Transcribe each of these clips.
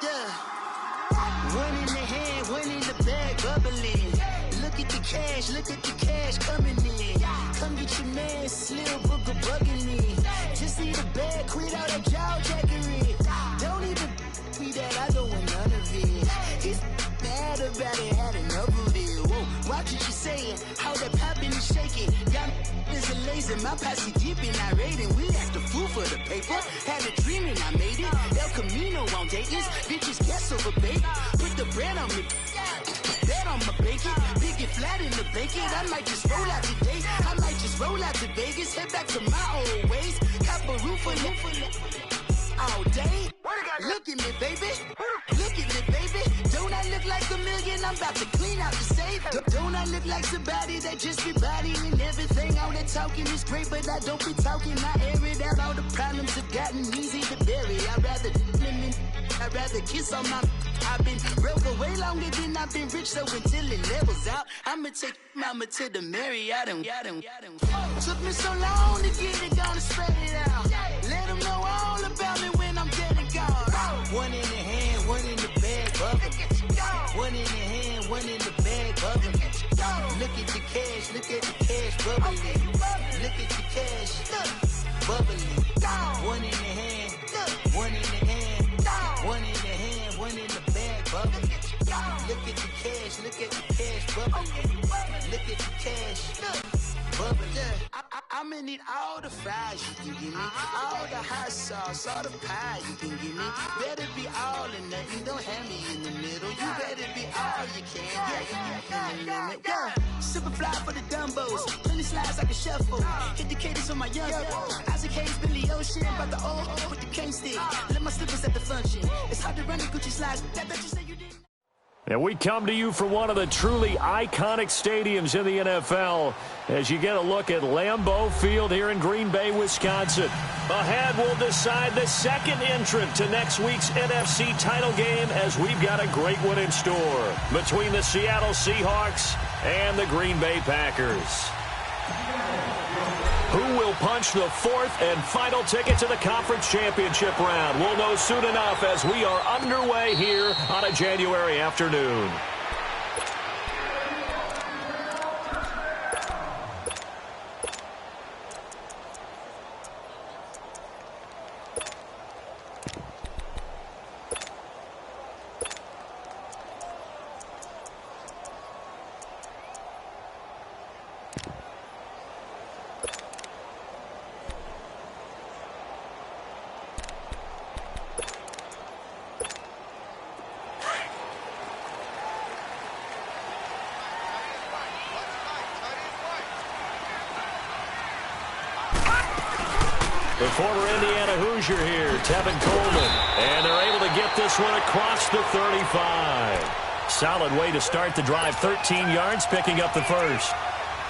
Yeah. One in the hand, one in the bag, bubbling. Look at the cash coming in. Come get your man, Slim Booker bugging me. Just need a bag, quit all that jaw jackery. Don't even be that, I don't want none of it. He's mad about it, had enough of it. Whoa, watch what you saying, how that poppin' and shaking. Got is a lazy, my posse deep and I raiding. We act a fool for the paper, had a dream and I made it. El Camino on Dayton's, bitches guess over bait. Put the bread on me, bet on my bacon. Big it flat in the bacon, I might just roll out today. I might just roll out to Vegas, head back to my old ways. Cop a roof for all day. Look at me, baby. Look at me, baby. Don't I look like a million? I'm about to clean out the safe. Don't I look like somebody that just be bodying everything? All that talking is great, but I don't be talking. I air it out. All the problems have gotten easy to bury. I'd rather kiss on my. I've been broke way longer than I've been rich, so until it levels out, I'ma take mama to the Marriott and took me so long to get it, gonna spread it out. Let them know all about me when I'm dead and gone. One in the hand, one in the bag, bubbling. One in the hand, one in the bag, bubbling. Look at the cash, bubbling. Look at the cash, bubbling. One in the hand, one in the hand, one in the hand, one in the bag, bubbling. Look at the cash, bubbling. Look at the cash, bubbling. I'ma need all the fries you can give me, all the hot sauce, all the pie you can give me. Better be all or nothing, don't have me in the middle. You better be all you can. Yeah. Super fly for the Dumbos, plenty slides like a shuffle. Hit the cadence on my young Isaac Hayes, Billy Ocean, about the old with the cane stick. Let my slippers at the function. It's hard to run the Gucci slides. That bet you say you didn't. And we come to you from one of the truly iconic stadiums in the NFL as you get a look at Lambeau Field here in Green Bay, Wisconsin. Ahead, we'll decide the second entrant to next week's NFC title game as we've got a great one in store between the Seattle Seahawks and the Green Bay Packers. Who will punch the fourth and final ticket to the conference championship round? We'll know soon enough as we are underway here on a January afternoon. The former Indiana Hoosier here, Tevin Coleman. And they're able to get this one across the 35. Solid way to start the drive, 13 yards, picking up the first.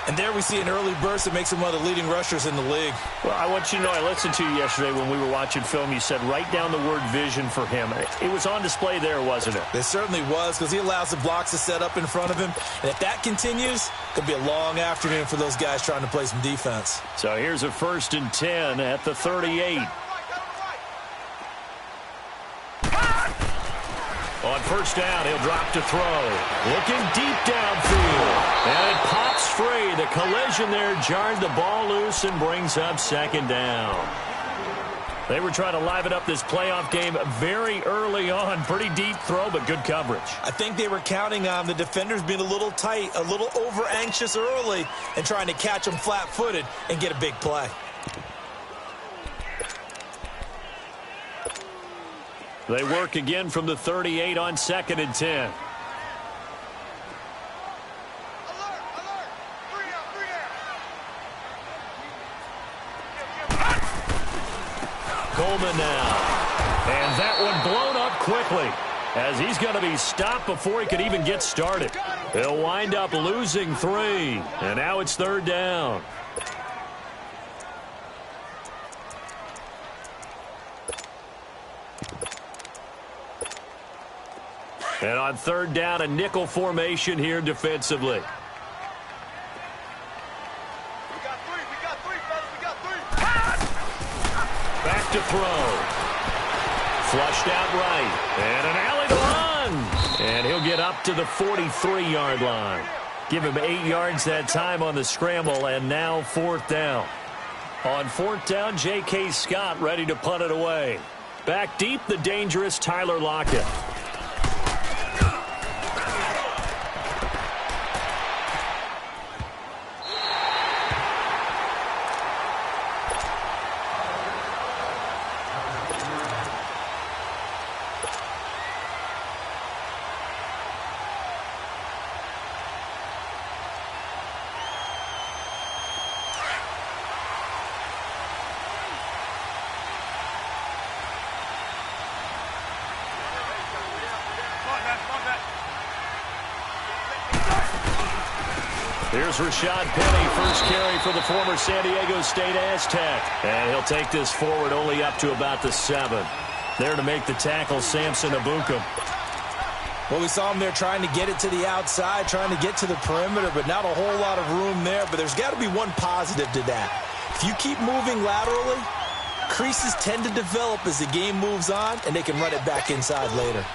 And there we see an early burst that makes him one of the leading rushers in the league. Well, I want you to know, I listened to you yesterday when we were watching film. You said write down the word vision for him. It was on display there, wasn't it? It certainly was, because he allows the blocks to set up in front of him. And if that continues, it could be a long afternoon for those guys trying to play some defense. So here's a 1st and 10 at the 38. On first down, he'll drop to throw. Looking deep downfield. And it pops free. The collision there jarred the ball loose and brings up 2nd down. They were trying to liven up this playoff game very early on. Pretty deep throw, but good coverage. I think they were counting on the defenders being a little tight, a little over-anxious early, and trying to catch them flat-footed and get a big play. They work again from the 38 on 2nd and 10. Coleman now. And that one blown up quickly as he's going to be stopped before he could even get started. He'll wind up losing 3. And now it's 3rd down. And on 3rd down, a nickel formation here defensively. Back to throw. Flushed out right. And an it up to the 43-yard line. Give him 8 yards that time on the scramble, and now 4th down. On 4th down, J.K. Scott ready to punt it away. Back deep, the dangerous Tyler Lockett. Here's Rashad Penny, first carry for the former San Diego State Aztec. And he'll take this forward only up to about the 7. There to make the tackle, Samson Ebukam. Well, we saw him there trying to get it to the outside, trying to get to the perimeter, but not a whole lot of room there. But there's got to be one positive to that. If you keep moving laterally, creases tend to develop as the game moves on, and they can run it back inside later.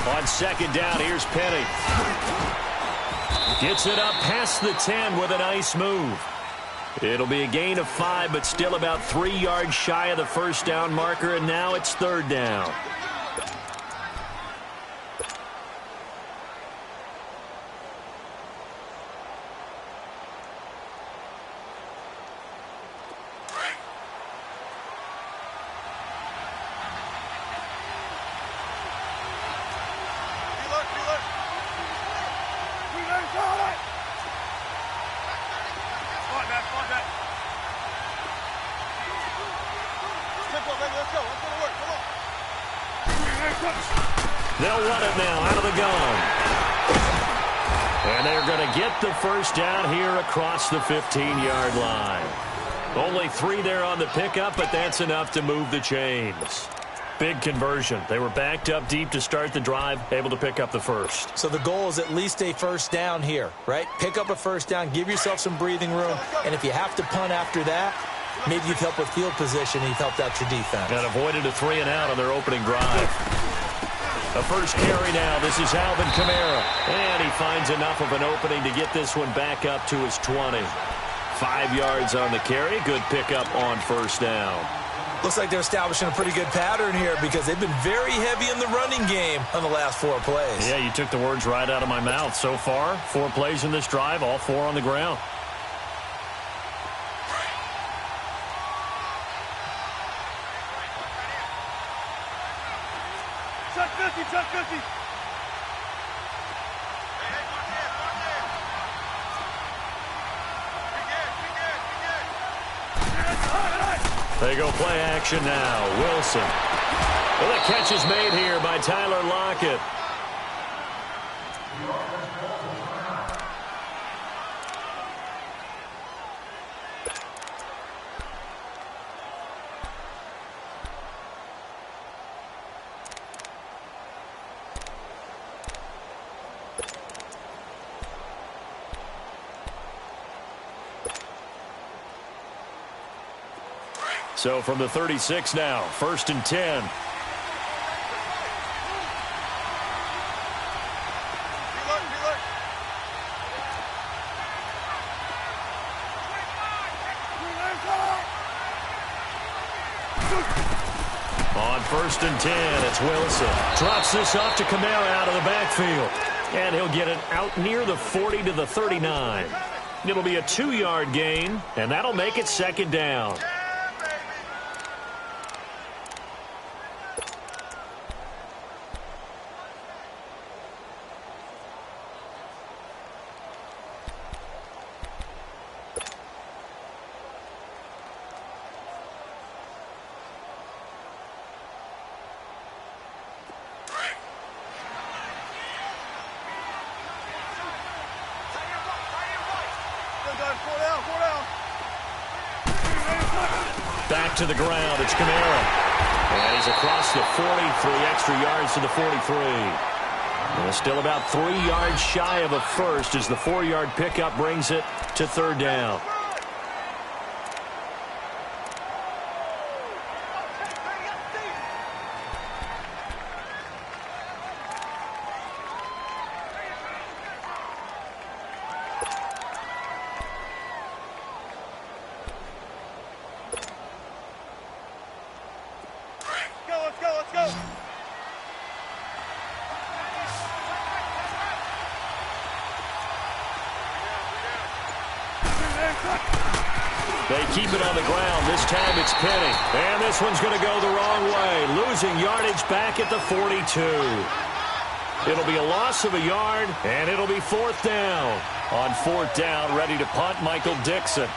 On 2nd down, here's Penny. Gets it up past the 10 with a nice move. It'll be a gain of 5, but still about 3 yards shy of the first down marker, and now it's 3rd down. They'll run it now out of the gun. And they're going to get the first down here across the 15-yard line. Only 3 there on the pickup, but that's enough to move the chains. Big conversion. They were backed up deep to start the drive, able to pick up the first. So the goal is at least a first down here, right? Pick up a first down, give yourself some breathing room, and if you have to punt after that, maybe you've helped with field position and you've helped out your defense. And avoided a 3-and-out on their opening drive. A first carry now. This is Alvin Kamara. And he finds enough of an opening to get this one back up to his 20. 5 yards on the carry. Good pickup on first down. Looks like they're establishing a pretty good pattern here because they've been very heavy in the running game on the last 4 plays. Yeah, you took the words right out of my mouth. So far, 4 plays in this drive, all 4 on the ground. Chuck 50. They go play action now. Wilson. Well, the catch is made here by Tyler Lockett. So from the 36 now, 1st and 10. On 1st and 10, it's Wilson. Drops this off to Kamara out of the backfield. And he'll get it out near the 40 to the 39. It'll be a 2-yard gain, and that'll make it 2nd down. to the ground. It's Kamara. And he's across the 40, 3 extra yards to the 43. And still about 3 yards shy of a first as the 4-yard pickup brings it to third down. They keep it on the ground. This time it's Penny. And this one's going to go the wrong way. Losing yardage back at the 42. It'll be a loss of a yard, and it'll be fourth down. On fourth down, ready to punt, Michael Dixon.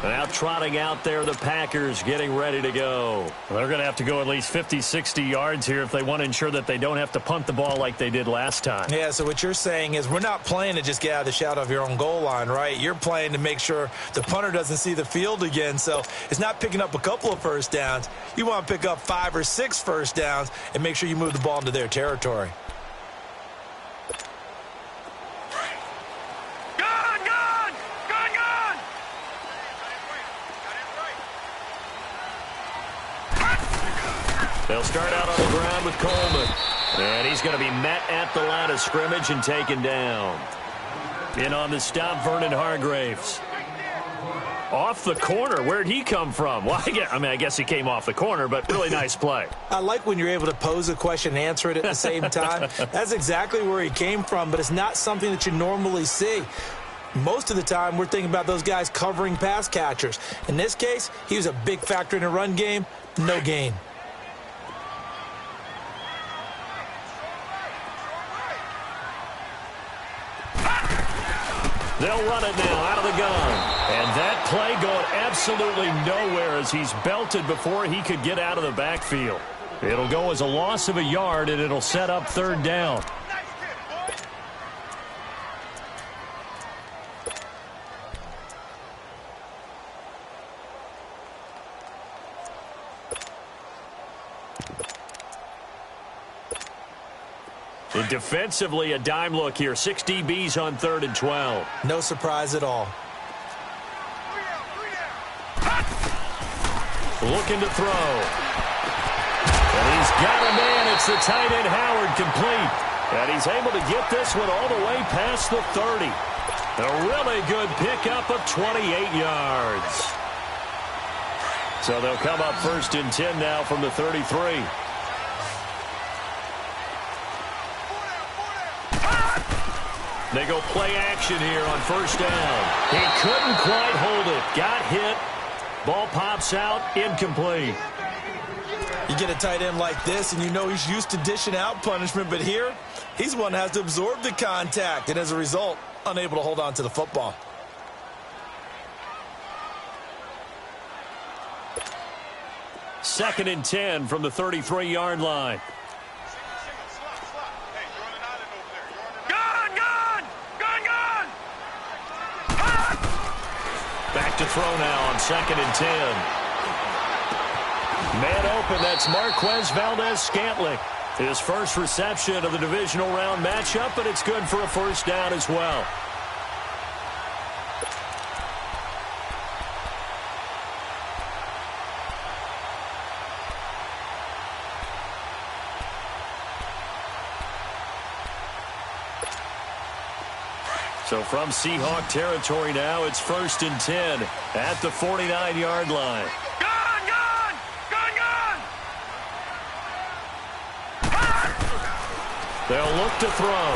Now trotting out there, the Packers getting ready to go. Well, they're going to have to go at least 50, 60 yards here if they want to ensure that they don't have to punt the ball like they did last time. Yeah, so what you're saying is we're not playing to just get out of the shadow of your own goal line, right? You're playing to make sure the punter doesn't see the field again. So it's not picking up a couple of first downs. You want to pick up 5 or 6 first downs and make sure you move the ball into their territory. They'll start out on the ground with Coleman. And he's going to be met at the line of scrimmage and taken down. In on the stop, Vernon Hargreaves. Off the corner. Where'd he come from? Well, I guess he came off the corner, but really nice play. I like when you're able to pose a question and answer it at the same time. That's exactly where he came from, but it's not something that you normally see. Most of the time, we're thinking about those guys covering pass catchers. In this case, he was a big factor in the run game. No gain. They'll run it now out of the gun. And that play going absolutely nowhere as he's belted before he could get out of the backfield. It'll go as a loss of a yard, and it'll set up third down. And defensively, a dime look here. 6 DBs on 3rd and 12. No surprise at all. Looking to throw. And he's got a man. It's the tight end Howard, complete. And he's able to get this one all the way past the 30. A really good pickup of 28 yards. So they'll come up 1st and 10 now from the 33. They go play action here on 1st down. He couldn't quite hold it. Got hit. Ball pops out. Incomplete. You get a tight end like this, and you know he's used to dishing out punishment, but here, he's the one that has to absorb the contact, and as a result, unable to hold on to the football. Second and 10 from the 33-yard line. Back to throw now on 2nd and 10. Man open, that's Marquez Valdez-Scantling. His first reception of the divisional round matchup, but it's good for a 1st down as well. So from Seahawk territory now, it's 1st and 10 at the 49-yard line. Gun! Gun! Gun! Gun! They'll look to throw.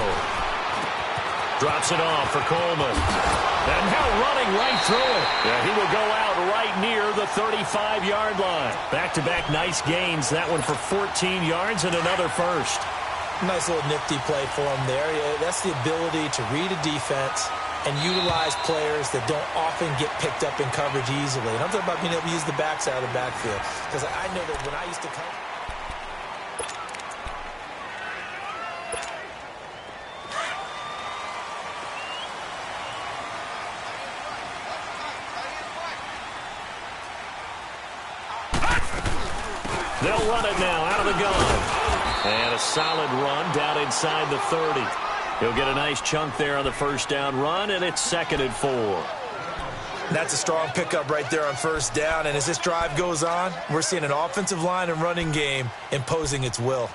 Drops it off for Coleman. And now running right through it. Yeah, he will go out right near the 35-yard line. Back-to-back nice gains. That one for 14 yards and another first. Nice little nifty play for him there. Yeah, that's the ability to read a defense and utilize players that don't often get picked up in coverage easily. And I'm talking about being able to use the backside of the backfield. Because I know that when I used to cover... They'll run it now out of the gun. And a solid run down inside the 30. He'll get a nice chunk there on the first down run, and it's 2nd and 4. That's a strong pickup right there on first down. And as this drive goes on, we're seeing an offensive line and running game imposing its will.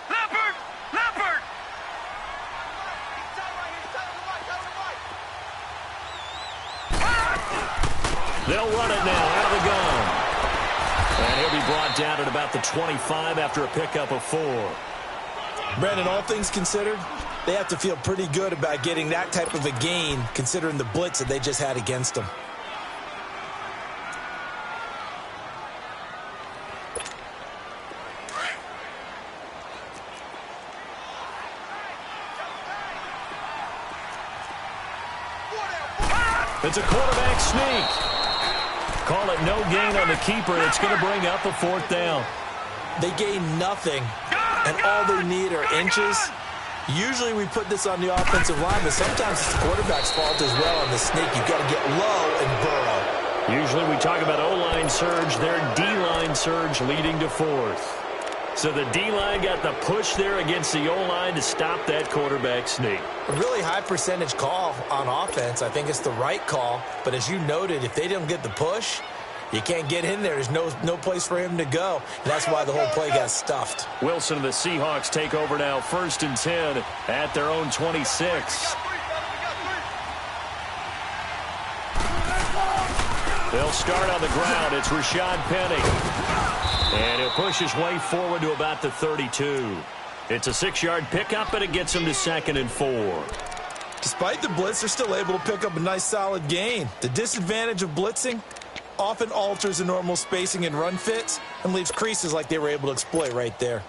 Leopard! They'll run it now out of the gun. And he'll be brought down at about the 25 after a pickup of 4. Brandon, all things considered, they have to feel pretty good about getting that type of a gain considering the blitz that they just had against them. It's a quarterback sneak. Call it no gain on the keeper. It's going to bring up a 4th down. They gain nothing, and all they need are inches. Usually we put this on the offensive line, but sometimes it's the quarterback's fault as well on the sneak. You've got to get low and burrow. Usually we talk about O-line surge. Their D-line surge leading to 4th. So the D-line got the push there against the O-line to stop that quarterback sneak. A really high percentage call on offense. I think it's the right call. But as you noted, if they don't get the push, you can't get in there. There's no place for him to go. And that's why the whole play got stuffed. Wilson and the Seahawks take over now. 1st and 10 at their own 26. They'll start on the ground. It's Rashad Penny. And he'll push his way forward to about the 32. It's a 6-yard pickup, and it gets him to 2nd and 4. Despite the blitz, they're still able to pick up a nice solid gain. The disadvantage of blitzing often alters the normal spacing and run fits and leaves creases like they were able to exploit right there.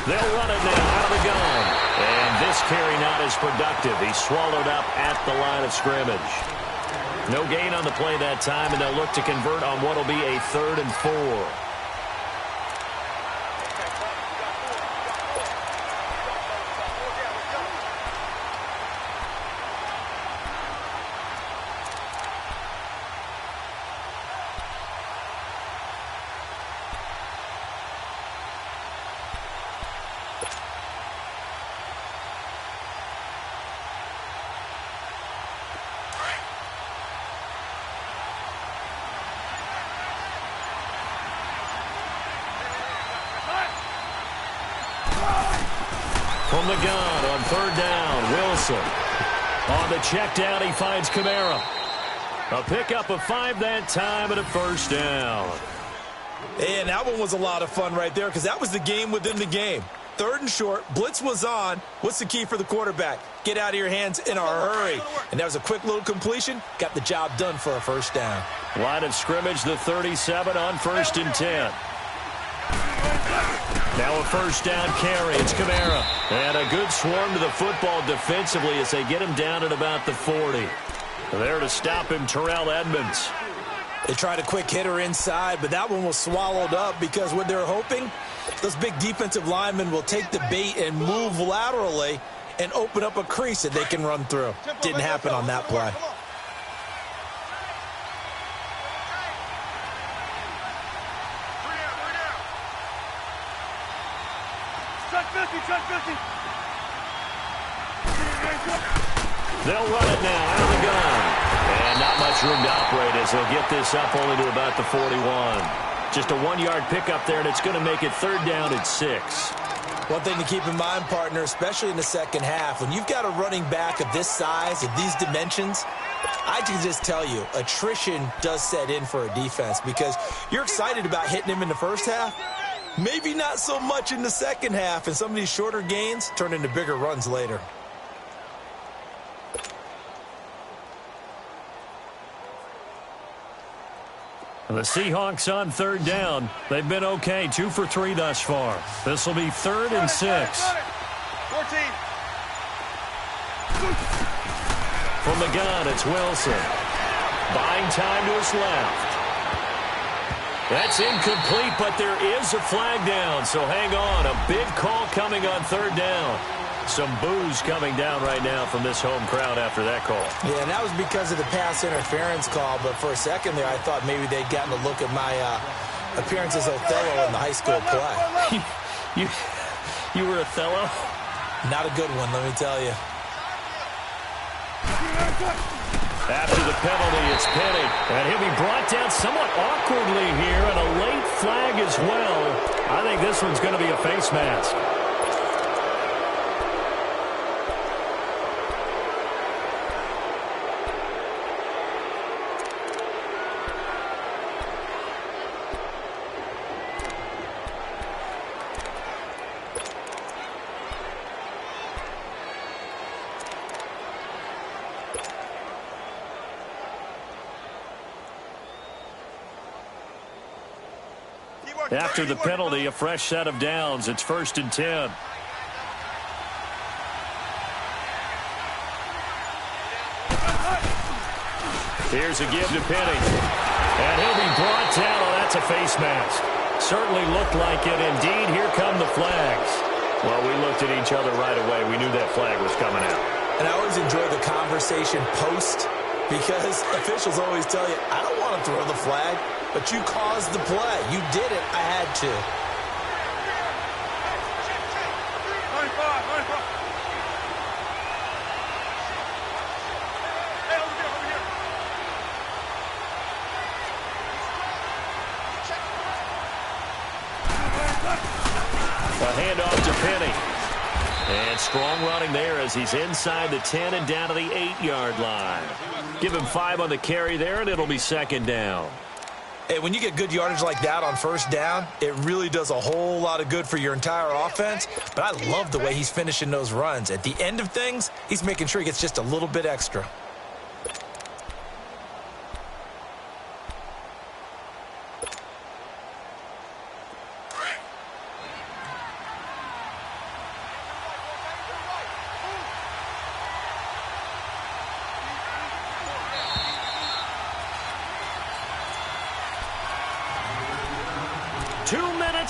They'll run it now out of the gun. And this carry not as productive. He's swallowed up at the line of scrimmage. No gain on the play that time, and they'll look to convert on what will be a 3rd and 4. From the gun on 3rd down, Wilson. On the check down, he finds Kamara. A pickup of 5 that time and a 1st down. And that one was a lot of fun right there because that was the game within the game. 3rd and short, blitz was on. What's the key for the quarterback? Get out of your hands in a hurry. And that was a quick little completion. Got the job done for a 1st down. Line of scrimmage, the 37 on 1st and 10. Now a 1st down carry. It's Kamara. And a good swarm to the football defensively as they get him down at about the 40. There to stop him, Terrell Edmonds. They tried a quick hitter inside, but that one was swallowed up because what they're hoping, those big defensive linemen will take the bait and move laterally and open up a crease that they can run through. Didn't happen on that play. They'll run it now out of the gun. And not much room to operate as they'll get this up only to about the 41. Just a 1-yard pickup there, and it's going to make it 3rd down at 6. One thing to keep in mind, partner, especially in the second half, when you've got a running back of this size, of these dimensions, I can just tell you, attrition does set in for a defense because you're excited about hitting him in the first half. Maybe not so much in the second half, and some of these shorter gains turn into bigger runs later. The Seahawks on third down. They've been okay, 2 for 3 thus far. This will be 3rd and 6. 14. From the gun, it's Wilson. Buying time to his left. That's incomplete, but there is a flag down, so hang on. A big call coming on third down. Some boos coming down right now from this home crowd after that call. Yeah, and that was because of the pass interference call, but for a second there I thought maybe they'd gotten a look at my appearance as Othello in the high school play. You were Othello? Not a good one, let me tell you. After the penalty, it's Penny. And he'll be brought down somewhat awkwardly here, and a late flag as well. I think this one's going to be a face mask. After the penalty, a fresh set of downs. It's 1st and 10. Here's a give to Penny. And he'll be brought down. Oh, that's a face mask. Certainly looked like it. Indeed, here come the flags. Well, we looked at each other right away. We knew that flag was coming out. And I always enjoy the conversation post, because officials always tell you, I don't want to throw the flag, but you caused the play. You did it. I had to. 95. Hey, over here. A handoff to Penny. And strong running there as he's inside the 10 and down to the 8-yard line. Give him 5 on the carry there, and it'll be 2nd down. Hey, when you get good yardage like that on 1st down, it really does a whole lot of good for your entire offense. But I love the way he's finishing those runs. At the end of things, he's making sure he gets just a little bit extra.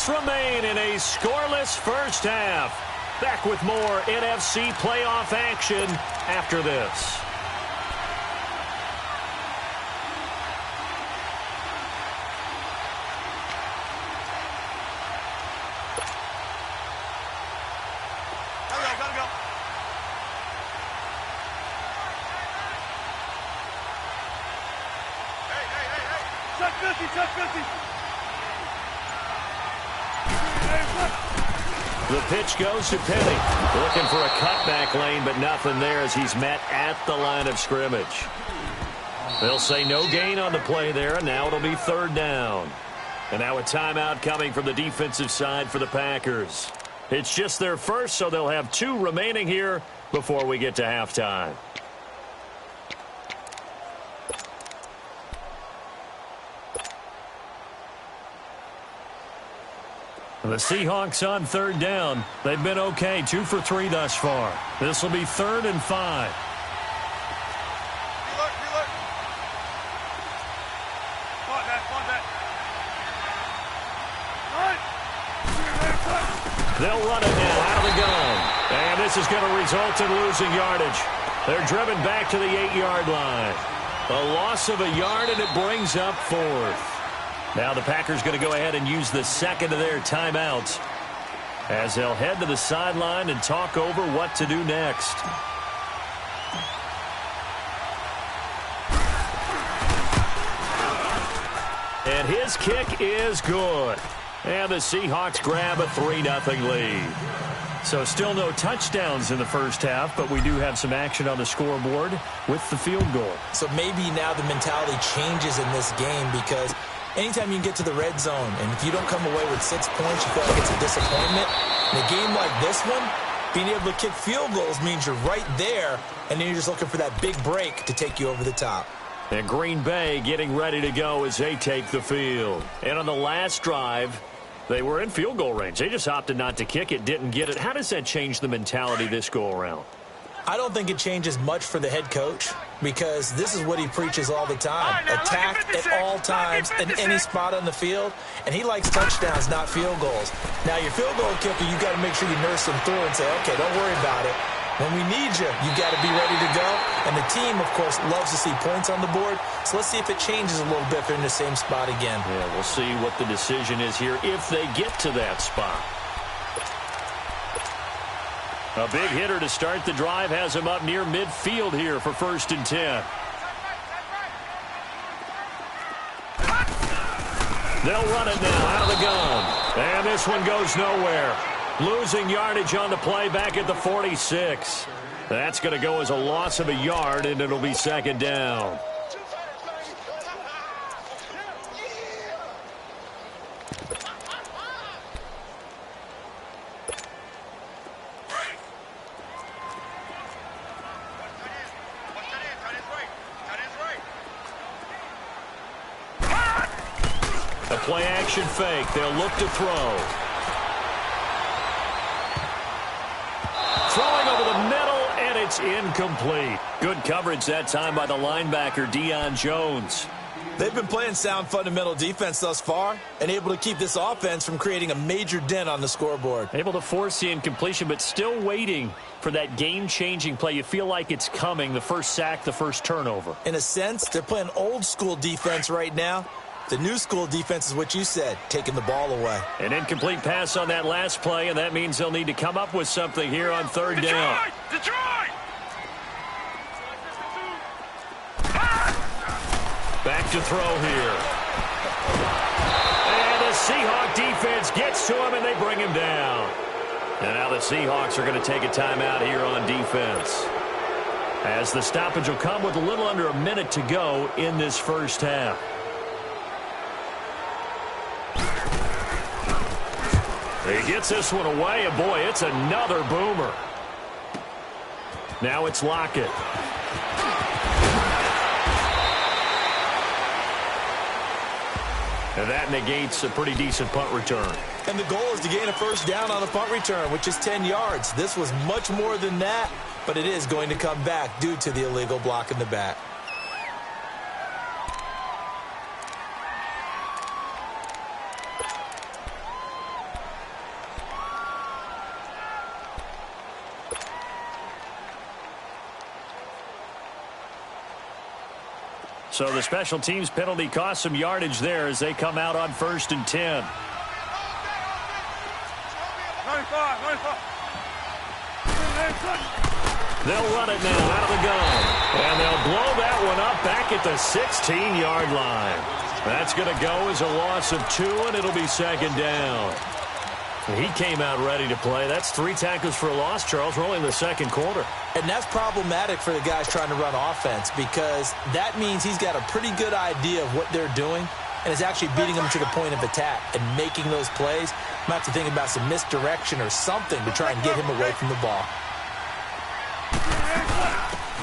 Remain in a scoreless first half. Back with more NFC playoff action after this. Gotta go. Hey. Check 50. The pitch goes to Penny. Looking for a cutback lane, but nothing there as he's met at the line of scrimmage. They'll say no gain on the play there, and now it'll be 3rd down. And now a timeout coming from the defensive side for the Packers. It's just their first, so they'll have 2 remaining here before we get to halftime. The Seahawks on 3rd down. They've been okay, 2 for 3 thus far. This will be 3rd and 5. Relook. They'll run it now out of the gun. And this is going to result in losing yardage. They're driven back to the 8-yard line. A loss of a yard, and it brings up 4th. Now the Packers going to go ahead and use the 2nd of their timeouts as they'll head to the sideline and talk over what to do next. And his kick is good. And the Seahawks grab a 3-0 lead. So still no touchdowns in the first half, but we do have some action on the scoreboard with the field goal. So maybe now the mentality changes in this game, because anytime you can get to the red zone, and if you don't come away with 6 points, you feel like it's a disappointment. In a game like this one, being able to kick field goals means you're right there, and then you're just looking for that big break to take you over the top. And Green Bay getting ready to go as they take the field. And on the last drive, they were in field goal range. They just opted not to kick it, didn't get it. How does that change the mentality this go-around? I don't think it changes much for the head coach because this is what he preaches all the time. Attack at all times in any spot on the field, and he likes touchdowns, not field goals. Now, your field goal kicker, you got to make sure you nurse them through and say, okay, don't worry about it. When we need you, you got to be ready to go. And the team, of course, loves to see points on the board. So let's see if it changes a little bit if they're in the same spot again. Yeah, we'll see what the decision is here if they get to that spot. A big hitter to start the drive has him up near midfield here for 1st and 10. They'll run it now out of the gun. And this one goes nowhere. Losing yardage on the play back at the 46. That's going to go as a loss of a yard, and it'll be 2nd down. A play-action fake. They'll look to throw. Throwing over the middle, and it's incomplete. Good coverage that time by the linebacker, Deion Jones. They've been playing sound fundamental defense thus far and able to keep this offense from creating a major dent on the scoreboard. Able to force the incompletion, but still waiting for that game-changing play. You feel like it's coming, the first sack, the first turnover. In a sense, they're playing old-school defense right now. The new school defense is what you said, taking the ball away. An incomplete pass on that last play, and that means they'll need to come up with something here on 3rd down. Detroit! Back to throw here. And the Seahawk defense gets to him, and they bring him down. And now the Seahawks are going to take a timeout here on defense, as the stoppage will come with a little under a minute to go in this first half. He gets this one away, and boy, it's another boomer. Now it's Lockett. And that negates a pretty decent punt return. And the goal is to gain a 1st down on the punt return, which is 10 yards. This was much more than that, but it is going to come back due to the illegal block in the back. So the special teams penalty cost some yardage there as they come out on 1st and 10. 95. They'll run it now out of the gun. And they'll blow that one up back at the 16-yard line. That's going to go as a loss of 2, and it'll be 2nd down. He came out ready to play. That's 3 tackles for a loss, Charles. We're only in the 2nd quarter. And that's problematic for the guys trying to run offense because that means he's got a pretty good idea of what they're doing and is actually beating them to the point of attack and making those plays. Might have to think about some misdirection or something to try and get him away from the ball.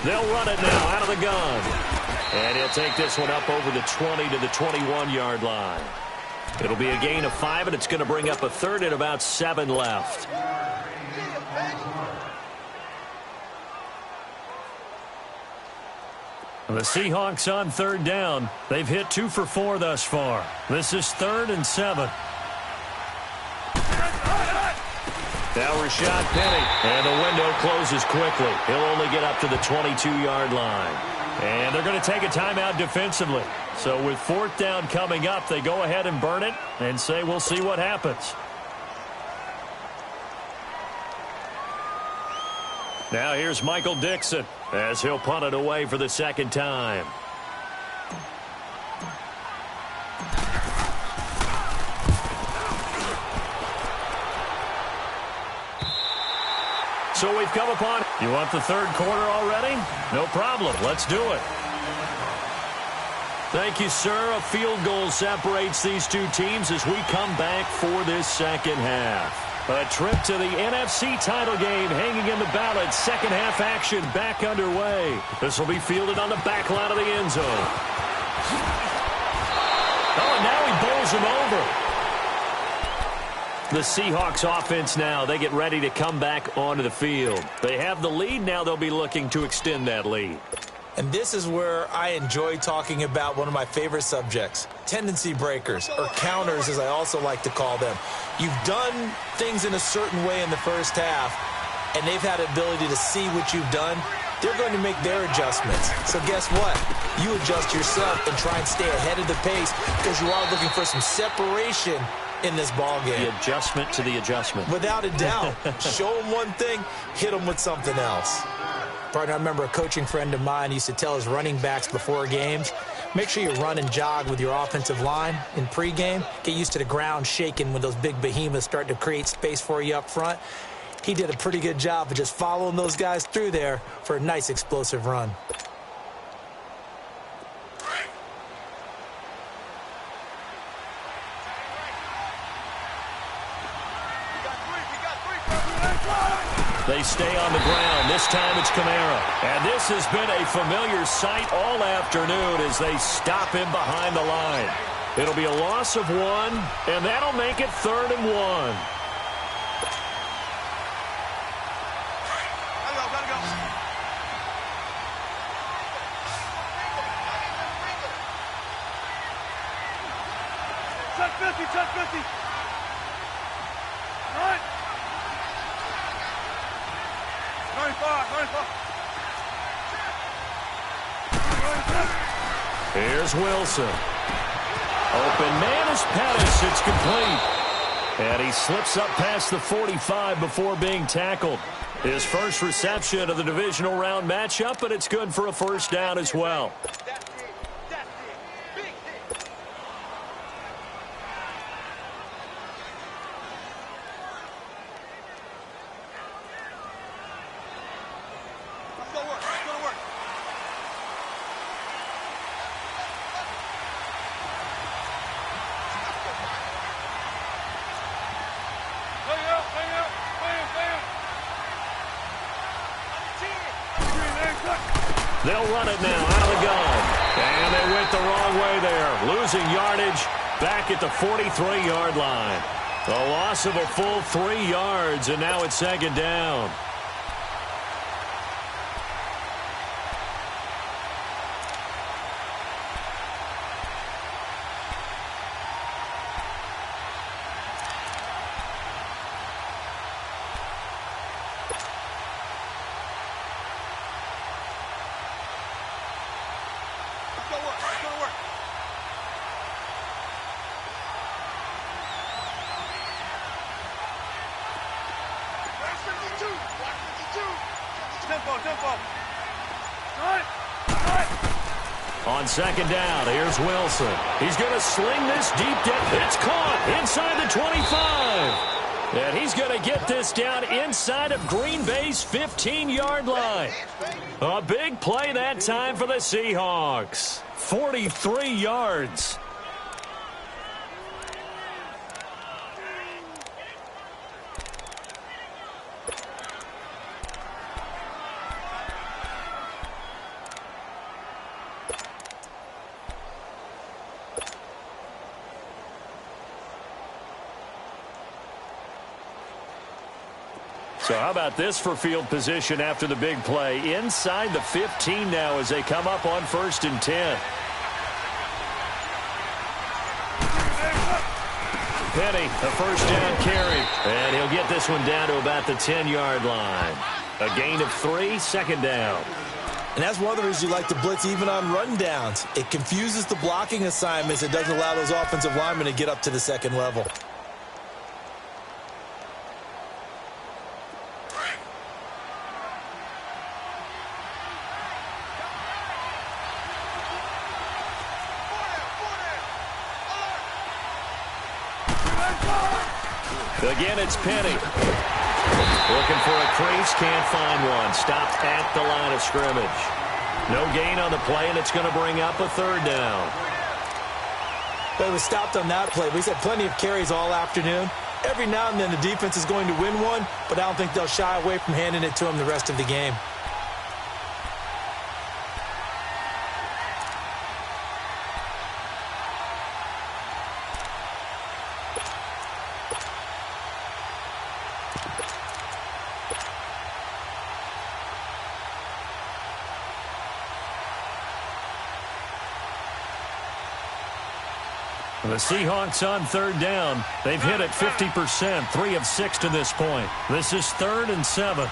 They'll run it now out of the gun. And he'll take this one up over the 20 to the 21-yard line. It'll be a gain of 5, and it's going to bring up a 3rd and about 7 left. The Seahawks on 3rd down. They've hit 2 for 4 thus far. This is 3rd and 7. Now Rashad Penny, and the window closes quickly. He'll only get up to the 22-yard line. And they're going to take a timeout defensively. So with 4th down coming up, they go ahead and burn it and say we'll see what happens. Now here's Michael Dixon as he'll punt it away for the 2nd time. So we've come upon. You want the 3rd quarter already? No problem. Let's do it. Thank you, sir. A field goal separates these two teams as we come back for this 2nd half. A trip to the NFC title game hanging in the balance. Second half action back underway. This will be fielded on the back line of the end zone. Oh, and now he bowls him over. The Seahawks offense now, they get ready to come back onto the field. They have the lead. Now they'll be looking to extend that lead. And this is where I enjoy talking about one of my favorite subjects, tendency breakers, or counters as I also like to call them. You've done things in a certain way in the first half, and they've had the ability to see what you've done. They're going to make their adjustments. So guess what? You adjust yourself and try and stay ahead of the pace because you are looking for some separation in this ball game. The adjustment to the adjustment. Without a doubt. Show them one thing, hit them with something else. Partner, I remember a coaching friend of mine used to tell his running backs before games, make sure you run and jog with your offensive line in pregame. Get used to the ground shaking when those big behemoths start to create space for you up front. He did a pretty good job of just following those guys through there for a nice explosive run. They stay on the ground. This time it's Kamara. And this has been a familiar sight all afternoon as they stop him behind the line. It'll be a loss of 1, and that'll make it 3rd and 1. Check 50, check 50. All right. 95. Here's Wilson. Open man is Pettis. It's complete. And he slips up past the 45 before being tackled. His first reception of the divisional round matchup, but it's good for a first down as well. They'll run it now out of the gun. And they went the wrong way there. Losing yardage back at the 43-yard line. A loss of a full 3 yards, and now it's 2nd down. On 2nd down, here's Wilson. He's going to sling this deep down. It's caught inside the 25. And he's going to get this down inside of Green Bay's 15-yard line. A big play that time for the Seahawks. 43 yards. So how about this for field position after the big play? Inside the 15 now as they come up on 1st and 10. Penny, a first down carry. And he'll get this one down to about the 10-yard line. A gain of 3, 2nd down. And that's one of the reasons you like to blitz even on rundowns. It confuses the blocking assignments. It doesn't allow those offensive linemen to get up to the 2nd level. Again, it's Penny. Looking for a crease, can't find one. Stopped at the line of scrimmage. No gain on the play, and it's going to bring up a 3rd down. But it was stopped on that play. We've had plenty of carries all afternoon. Every now and then the defense is going to win one, but I don't think they'll shy away from handing it to him the rest of the game. The Seahawks on third down. They've hit it 50%, 3 of 6 to this point. This is 3rd and 7.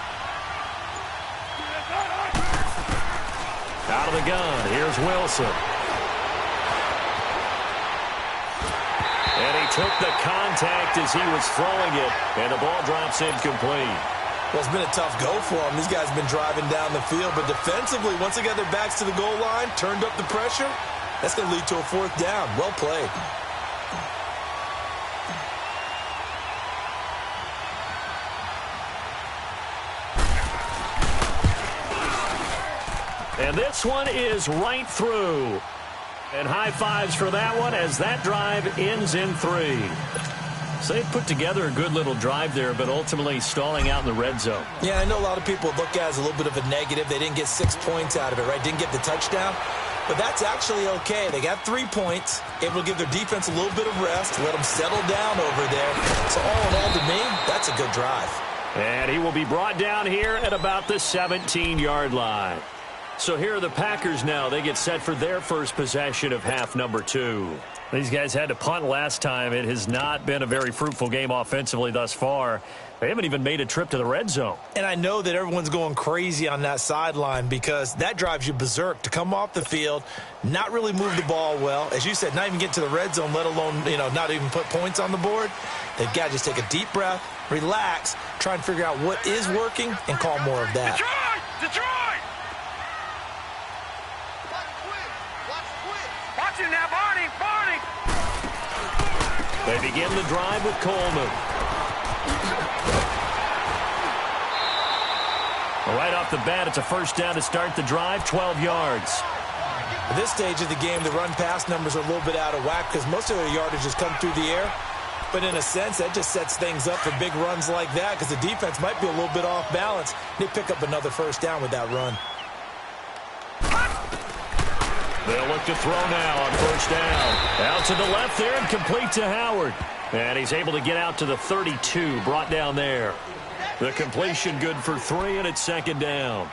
Out of the gun, here's Wilson. And he took the contact as he was throwing it, and the ball drops incomplete. Well, it's been a tough go for them. These guys have been driving down the field, but defensively, once they got their backs to the goal line, turned up the pressure, that's going to lead to a 4th down. Well played. And this one is right through. And high fives for that one as that drive ends in 3. So they put together a good little drive there, but ultimately stalling out in the red zone. Yeah, I know a lot of people look at it as a little bit of a negative. They didn't get 6 points out of it, right? Didn't get the touchdown. But that's actually okay. They got 3 points, able to give their defense a little bit of rest, let them settle down over there. So all in all, to me, that's a good drive. And he will be brought down here at about the 17-yard line. So here are the Packers now. They get set for their first possession of half number 2. These guys had to punt last time. It has not been a very fruitful game offensively thus far. They haven't even made a trip to the red zone. And I know that everyone's going crazy on that sideline because that drives you berserk to come off the field, not really move the ball well. As you said, not even get to the red zone, let alone, not even put points on the board. They've got to just take a deep breath, relax, try and figure out what is working, and call more of that. Detroit! Watch it now, Barney! They begin the drive with Coleman. Right off the bat, it's a first down to start the drive, 12 yards. At this stage of the game, the run-pass numbers are a little bit out of whack because most of their yardage has come through the air. But in a sense, that just sets things up for big runs like that because the defense might be a little bit off balance. They pick up another first down with that run. They'll look to throw now on first down. Out to the left there and complete to Howard. And he's able to get out to the 32, brought down there. The completion good for 3, and it's 2nd down.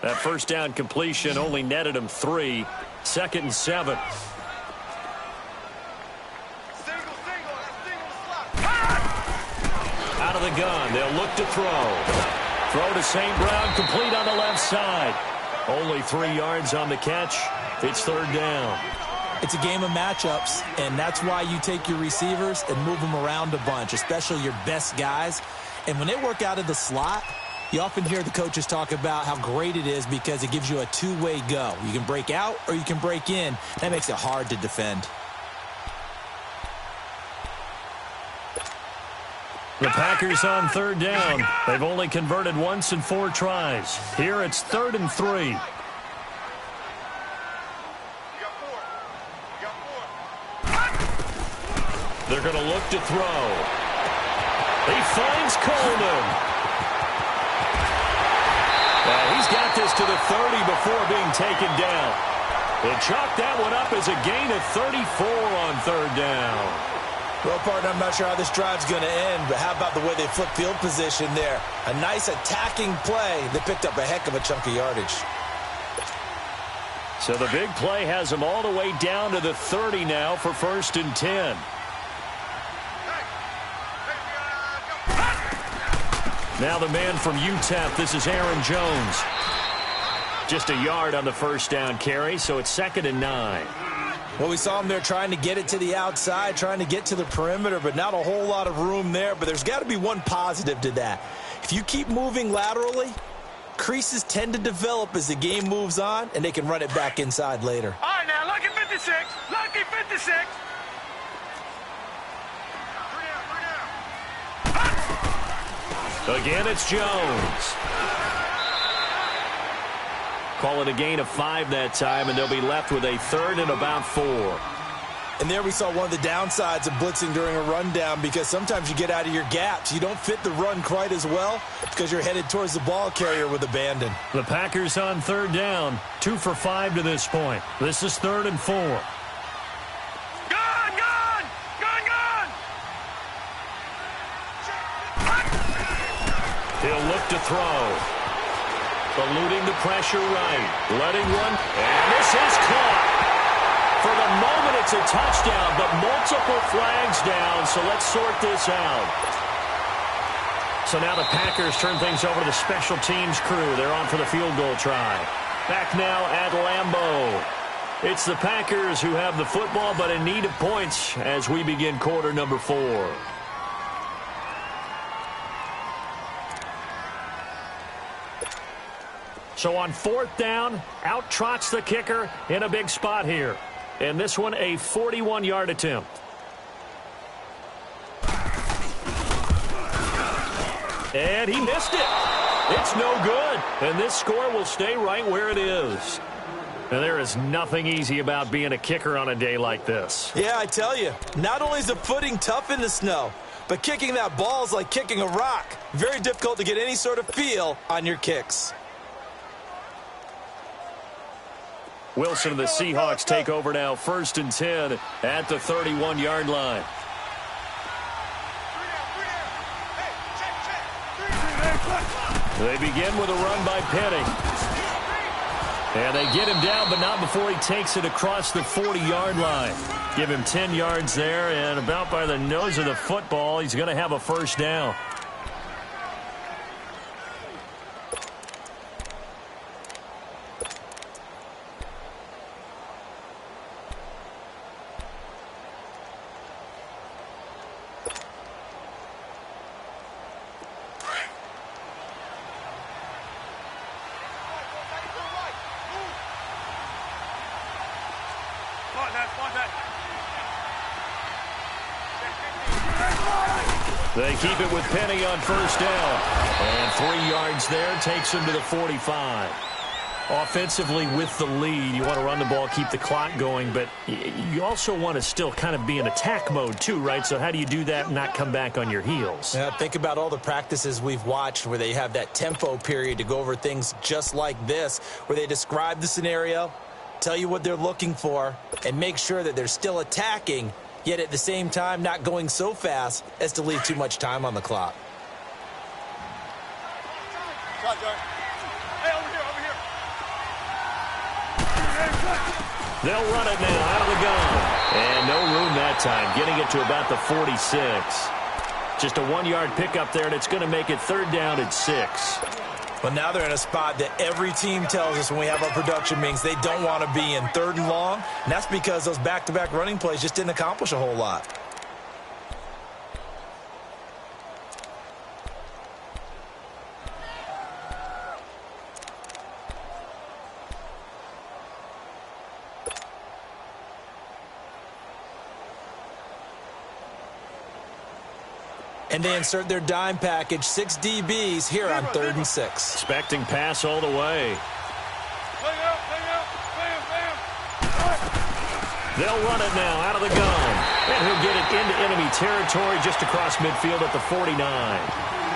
That first down completion only netted him 3. 2nd and 7. Out of the gun. They'll look to throw. Throw to St. Brown, complete on the left side. Only 3 yards on the catch. It's 3rd down. It's a game of matchups, and that's why you take your receivers and move them around a bunch, especially your best guys. And when they work out of the slot, you often hear the coaches talk about how great it is because it gives you a two-way go. You can break out or you can break in. That makes it hard to defend. The Packers on 3rd down. They've only converted once in 4 tries. Here it's 3rd and 3. They're going to look to throw. He finds Coleman. He's got this to the 30 before being taken down. And chalked that one up as a gain of 34 on 3rd down. Well, partner, I'm not sure how this drive's going to end, but how about the way they flip field position there? A nice attacking play that picked up a heck of a chunk of yardage. So the big play has them all the way down to the 30 now for 1st and 10. Now the man from UTEP, this is Aaron Jones. Just a yard on the first down carry, so it's 2nd and 9. Well, we saw him there trying to get it to the outside, trying to get to the perimeter, but not a whole lot of room there. But there's got to be one positive to that. If you keep moving laterally, Creases tend to develop as the game moves on, and they can run it back inside later. All right, now, lucky 56. Lucky 56. Again, it's Jones. Call it a gain of 5 that time, and they'll be left with a 3rd and about 4. And there we saw one of the downsides of blitzing during a rundown, because sometimes you get out of your gaps. You don't fit the run quite as well because you're headed towards the ball carrier with abandon. The Packers on 3rd down, 2 for 5 to this point. This is 3rd and 4. Gone! He'll look to throw. Eluding the pressure right. Letting one. And this is caught. For the moment, it's a touchdown, but multiple flags down, so let's sort this out. So now the Packers turn things over to the special teams crew. They're on for the field goal try. Back now at Lambeau. It's the Packers who have the football, but in need of points as we begin quarter number 4. So on 4th down, out trots the kicker in a big spot here. And this one, a 41-yard attempt. And he missed it. It's no good. And this score will stay right where it is. And there is nothing easy about being a kicker on a day like this. Yeah, I tell you, not only is the footing tough in the snow, but kicking that ball is like kicking a rock. Very difficult to get any sort of feel on your kicks. Wilson and the Seahawks take over now, 1st and 10 at the 31-yard line. They begin with a run by Penny. And they get him down, but not before he takes it across the 40-yard line. Give him 10 yards there, and about by the nose of the football, he's going to have a 1st down. They keep it with Penny on 1st down. And 3 yards there takes him to the 45. Offensively with the lead, you want to run the ball, keep the clock going, but you also want to still kind of be in attack mode too, right? So how do you do that and not come back on your heels? Yeah, think about all the practices we've watched where they have that tempo period to go over things just like this, where they describe the scenario, tell you what they're looking for, and make sure that they're still attacking, yet at the same time not going so fast as to leave too much time on the clock. They'll run it now out of the gun. And no room that time, getting it to about the 46. Just a 1-yard pickup there, and it's going to make it 3rd down and 6. Well, now they're in a spot that every team tells us when we have our production meetings they don't want to be in, 3rd and long. And that's because those back-to-back running plays just didn't accomplish a whole lot. And they insert their dime package, 6 DBs here on 3rd and 6. Expecting pass all the way. They'll run it now out of the gun. And he'll get it into enemy territory just across midfield at the 49.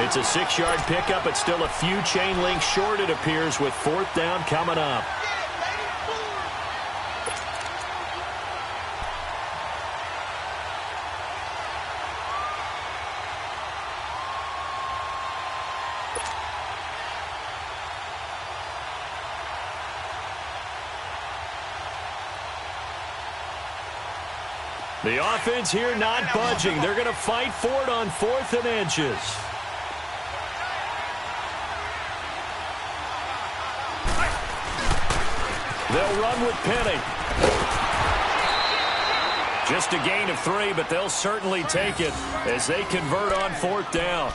It's a 6-yard pickup. It's still a few chain links short, it appears, with 4th down coming up. The offense here not budging. They're going to fight for it on 4th and inches. They'll run with Penny. Just a gain of 3, but they'll certainly take it as they convert on 4th down.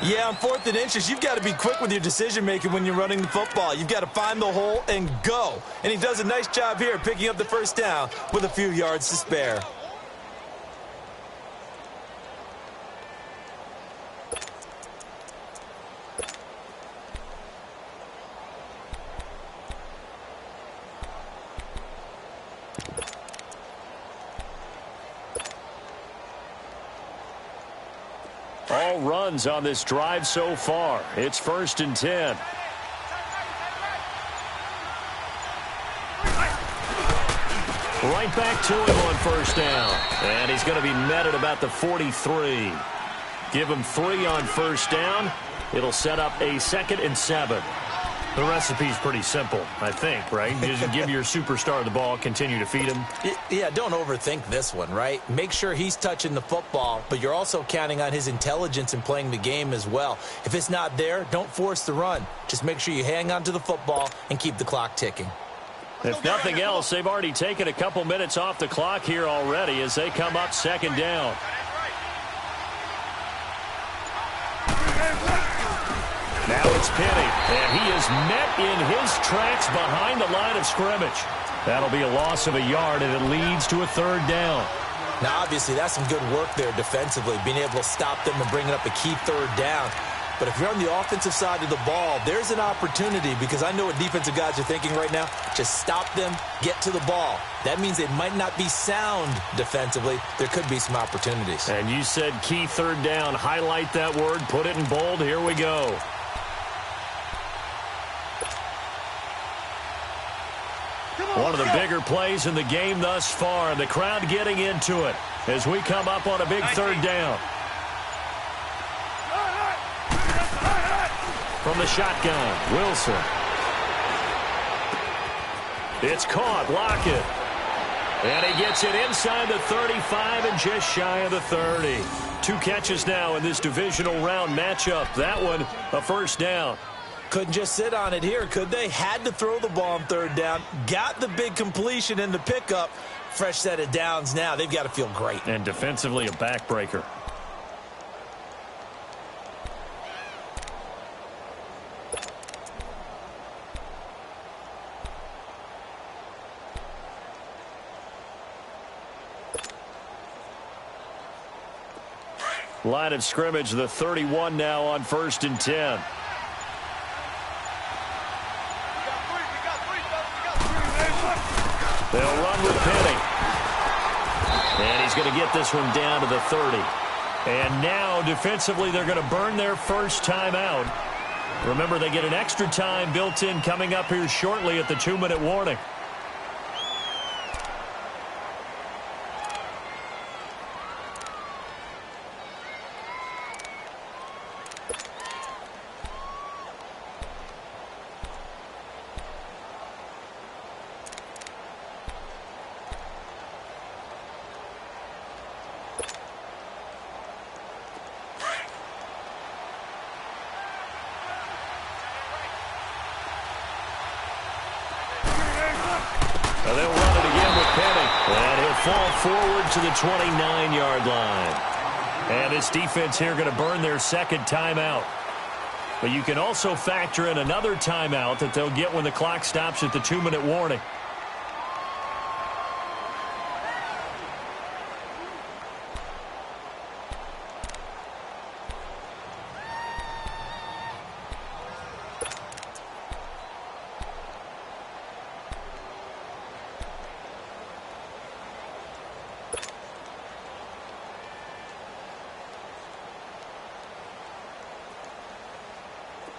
Yeah, on 4th and inches, you've got to be quick with your decision-making when you're running the football. You've got to find the hole and go. And he does a nice job here picking up the first down with a few yards to spare. All runs on this drive so far. It's 1st and 10. Right back to him on 1st down. And he's going to be met at about the 43. Give him 3 on 1st down. It'll set up a 2nd and 7. The recipe's pretty simple, I think, right? Just give your superstar the ball, continue to feed him. Yeah, don't overthink this one, right? Make sure he's touching the football, but you're also counting on his intelligence in playing the game as well. If it's not there, don't force the run. Just make sure you hang on to the football and keep the clock ticking. If nothing else, they've already taken a couple minutes off the clock here already as they come up 2nd down. Now it's Penny, and he is met in his tracks behind the line of scrimmage. That'll be a loss of a yard, and it leads to a 3rd down. Now, obviously, that's some good work there defensively, being able to stop them and bringing up a key 3rd down. But if you're on the offensive side of the ball, there's an opportunity, because I know what defensive guys are thinking right now. Just stop them, get to the ball. That means they might not be sound defensively. There could be some opportunities. And you said key 3rd down. Highlight that word, put it in bold. Here we go. One of the bigger plays in the game thus far. The crowd getting into it as we come up on a big 3rd down. From the shotgun, Wilson. It's caught, Lockett. And he gets it inside the 35 and just shy of the 30. 2 catches now in this divisional round matchup. That one, a 1st down. Couldn't just sit on it here, could they? Had to throw the ball on 3rd down. Got the big completion in the pickup. Fresh set of downs now. They've got to feel great. And defensively, a backbreaker. Line of scrimmage, the 31 now on 1st and 10. They'll run with Penny. And he's going to get this one down to the 30. And now, defensively, they're going to burn their first timeout. Remember, they get an extra time built in coming up here shortly at the 2-minute warning. They'll run it again with Penny. And he'll fall forward to the 29-yard line. And this defense here going to burn their 2nd timeout. But you can also factor in another timeout that they'll get when the clock stops at the 2-minute warning.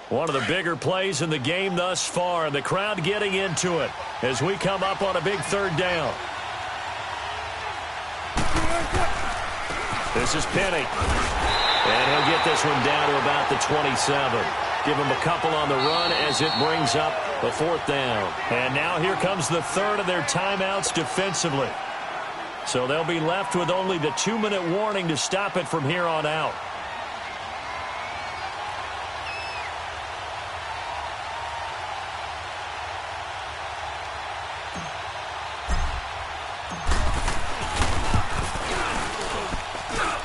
One of the bigger plays in the game thus far, and the crowd getting into it as we come up on a big 3rd down. This is Penny. And he'll get this one down to about the 27. Give him a couple on the run as it brings up the 4th down. And now here comes the 3rd of their timeouts defensively. So they'll be left with only the 2-minute warning to stop it from here on out.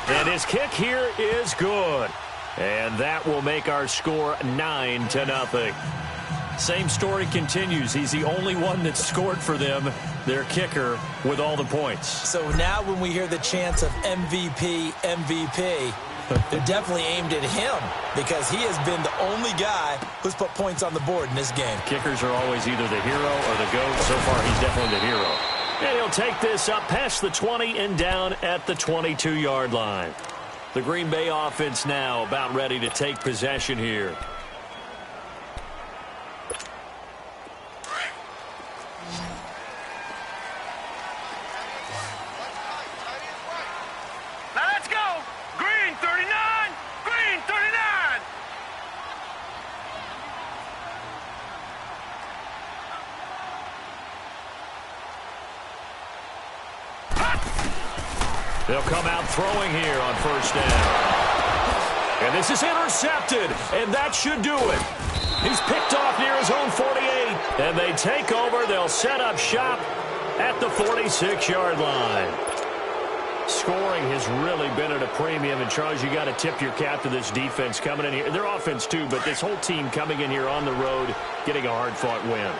And his kick here is good. And that will make our score 9-0. Same story continues. He's the only one that scored for them, their kicker, with all the points. So now when we hear the chants of MVP, MVP, they're definitely aimed at him because he has been the only guy who's put points on the board in this game. Kickers are always either the hero or the GOAT. So far, he's definitely the hero. And he'll take this up past the 20 and down at the 22-yard line. The Green Bay offense now about ready to take possession here. Now let's go. Green 39. Green 39. They'll come out throwing here on first down. And this is intercepted, and that should do it. He's picked off near his own 48, and they take over. They'll set up shop at the 46-yard line. Scoring has really been at a premium, and Charles, you got to tip your cap to this defense coming in here. Their offense, too, but this whole team coming in here on the road, getting a hard-fought win.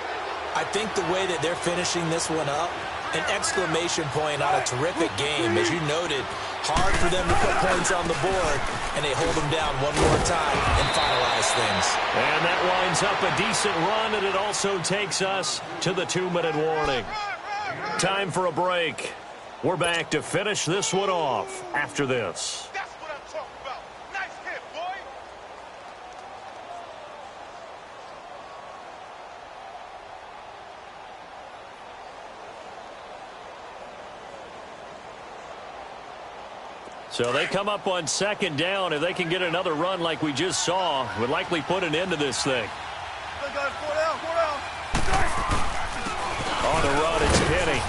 I think the way that they're finishing this one up, an exclamation point on a terrific game. As you noted, hard for them to put points on the board, and they hold them down one more time and finalize things. And that winds up a decent run, and it also takes us to the 2-minute warning. Time for a break. We're back to finish this one off after this. That's what I'm talking about. Nice hit, boy. So they come up on second down. If they can get another run like we just saw, would likely put an end to this thing. On the run, it's Penny.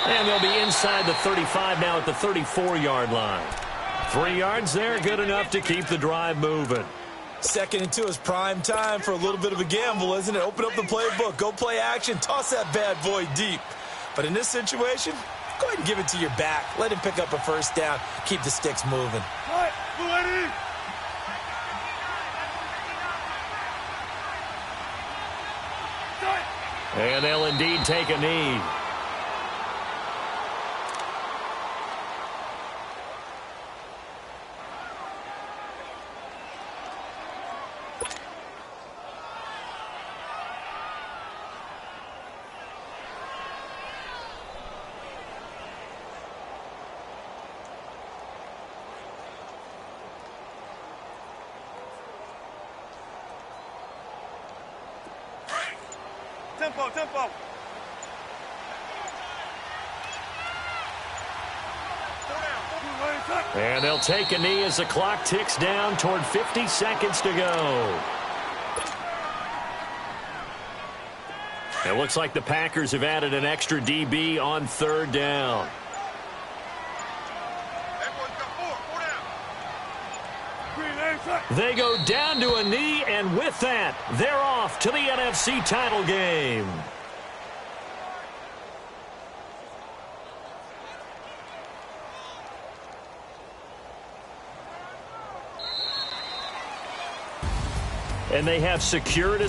And they'll be inside the 35 now at the 34-yard line. 3 yards there, good enough to keep the drive moving. 2nd and 2 is prime time for a little bit of a gamble, isn't it? Open up the playbook, go play action, toss that bad boy deep. But in this situation, go ahead and give it to your back. Let him pick up a first down, keep the sticks moving. And they'll indeed take a knee. Tempo. And they'll take a knee as the clock ticks down toward 50 seconds to go. It looks like the Packers have added an extra DB on 3rd down. They go down to a knee, and with that, they're off to the NFC title game. And they have secured a